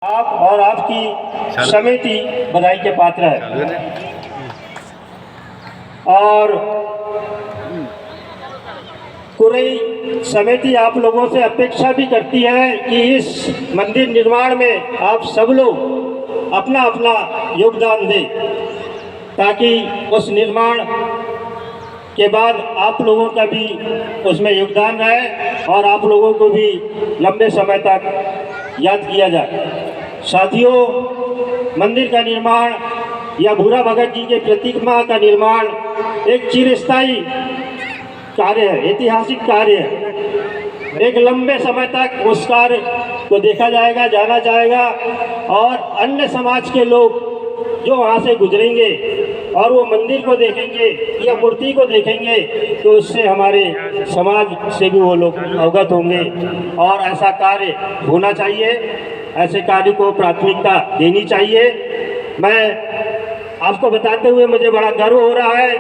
आप और आपकी समिति बधाई के पात्र है। और पूरी समिति आप लोगों से अपेक्षा भी करती है कि इस मंदिर निर्माण में आप सब लोग अपना अपना योगदान दें, ताकि उस निर्माण के बाद आप लोगों का भी उसमें योगदान रहे और आप लोगों को भी लंबे समय तक याद किया जाए। साथियों, मंदिर का निर्माण या भूरा भगत जी के प्रतिमा का निर्माण एक चिरस्थायी कार्य है, ऐतिहासिक कार्य है। एक लंबे समय तक उस कार्य को देखा जाएगा, जाना जाएगा और अन्य समाज के लोग जो वहाँ से गुजरेंगे और वो मंदिर को देखेंगे या मूर्ति को देखेंगे तो उससे हमारे समाज से भी वो लोग अवगत होंगे और ऐसा कार्य होना चाहिए, ऐसे कार्य को प्राथमिकता देनी चाहिए। मैं आपको बताते हुए मुझे बड़ा गर्व हो रहा है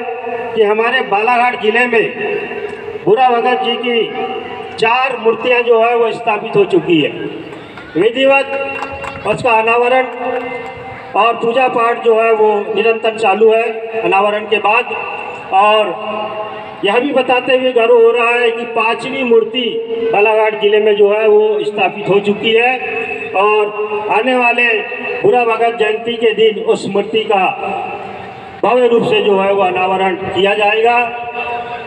कि हमारे बालाघाट जिले में भूरा भगत जी की 4 मूर्तियां जो है वो स्थापित हो चुकी है। विधिवत उसका अनावरण और पूजा पाठ जो है वो निरंतर चालू है अनावरण के बाद। और यह भी बताते हुए गर्व हो रहा है कि 5वीं मूर्ति बालाघाट जिले में जो है वो स्थापित हो चुकी है और आने वाले भूरा भगत जयंती के दिन उस मूर्ति का भव्य रूप से जो है वो अनावरण किया जाएगा।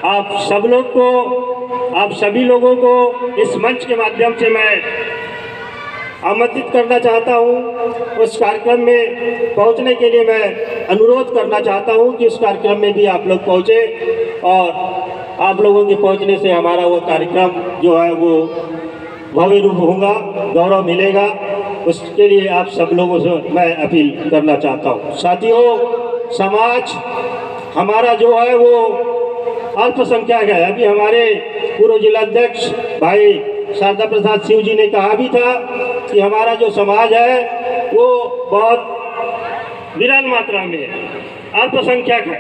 आप सब लोग को, आप सभी लोगों को इस मंच के माध्यम से मैं आमंत्रित करना चाहता हूं। उस कार्यक्रम में पहुंचने के लिए मैं अनुरोध करना चाहता हूं कि उस कार्यक्रम में भी आप लोग पहुंचे और आप लोगों के पहुंचने से हमारा वो कार्यक्रम जो है वो भव्य रूप होगा, गौरव मिलेगा। उसके लिए आप सब लोगों से मैं अपील करना चाहता हूं। साथियों, समाज हमारा जो है वो अल्पसंख्यक है। अभी हमारे पूर्व जिलाध्यक्ष भाई शारदा प्रसाद शिव जी ने कहा भी था कि हमारा जो समाज है वो बहुत विरल मात्रा में है, अल्पसंख्यक है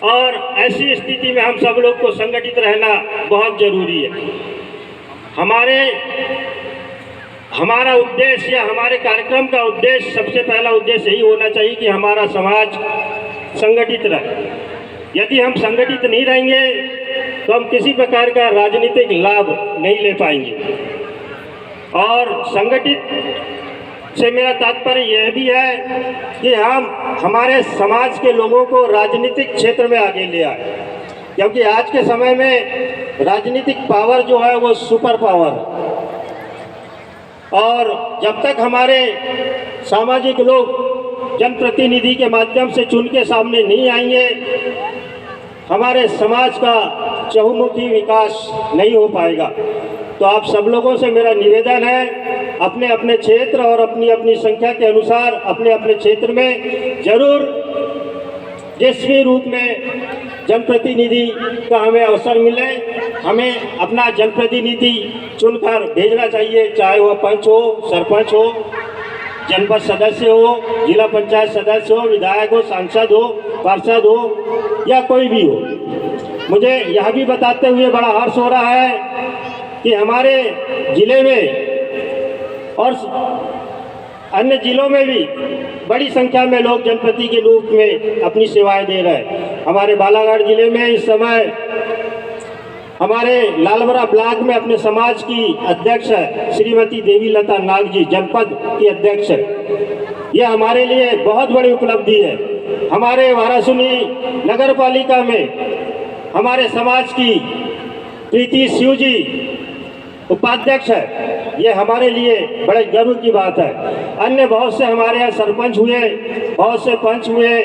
और ऐसी स्थिति में हम सब लोग को संगठित रहना बहुत जरूरी है। हमारा उद्देश्य या हमारे कार्यक्रम का उद्देश्य, सबसे पहला उद्देश्य यही होना चाहिए कि हमारा समाज संगठित रहे। यदि हम संगठित नहीं रहेंगे तो हम किसी प्रकार का राजनीतिक लाभ नहीं ले पाएंगे। और संगठित से मेरा तात्पर्य यह भी है कि हम हमारे समाज के लोगों को राजनीतिक क्षेत्र में आगे ले आए, क्योंकि आज के समय में राजनीतिक पावर जो है वो सुपर पावर है। और जब तक हमारे सामाजिक लोग जनप्रतिनिधि के माध्यम से चुन के सामने नहीं आएंगे, हमारे समाज का चहुमुखी विकास नहीं हो पाएगा। तो आप सब लोगों से मेरा निवेदन है, अपने अपने क्षेत्र और अपनी अपनी संख्या के अनुसार अपने अपने क्षेत्र में जरूर जिस भी रूप में जनप्रतिनिधि का हमें अवसर मिले, हमें अपना जनप्रतिनिधि चुनकर भेजना चाहिए, चाहे वह पंच हो, सरपंच हो, जनपद सदस्य हो, जिला पंचायत सदस्य हो, विधायक हो, सांसद हो, पार्षद हो या कोई भी हो। मुझे यह भी बताते हुए बड़ा हर्ष हो रहा है कि हमारे जिले में और अन्य जिलों में भी बड़ी संख्या में लोग जनप्रति के रूप में अपनी सेवाएं दे रहे हैं। हमारे बालाघाट जिले में इस समय हमारे लालबरा ब्लॉक में अपने समाज की अध्यक्ष है श्रीमती देवी लता नाग जी, जनपद की अध्यक्ष है। यह हमारे लिए बहुत बड़ी उपलब्धि है। हमारे वारासुनी नगर पालिका में हमारे समाज की प्रीति शिव जी उपाध्यक्ष है। ये हमारे लिए बड़े गर्व की बात है। अन्य बहुत से हमारे यहाँ सरपंच हुए, बहुत से पंच हुए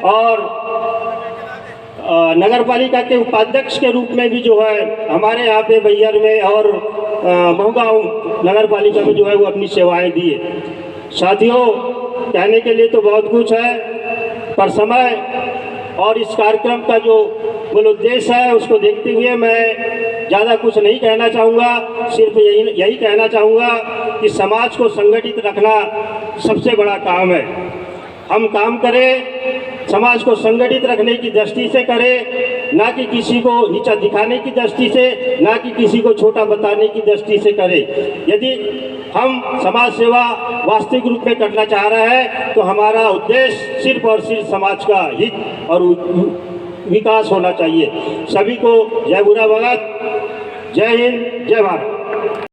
और नगर पालिका के उपाध्यक्ष के रूप में भी जो है हमारे यहाँ पे बैयर में और महगांव नगर पालिका में जो है वो अपनी सेवाएं दी है। साथियों, कहने के लिए तो बहुत कुछ है, पर समय और इस कार्यक्रम का जो मूल उद्देश्य है उसको देखते हुए मैं ज़्यादा कुछ नहीं कहना चाहूँगा। सिर्फ यही कहना चाहूँगा कि समाज को संगठित रखना सबसे बड़ा काम है। हम काम करें, समाज को संगठित रखने की दृष्टि से करें, ना कि किसी को नीचा दिखाने की दृष्टि से, ना कि किसी को छोटा बताने की दृष्टि से करे। यदि हम समाज सेवा वास्तविक रूप में करना चाह रहे हैं तो हमारा उद्देश्य सिर्फ और सिर्फ समाज का हित और विकास होना चाहिए। सभी को जय भूरा भगत, जय हिंद, जय भारत।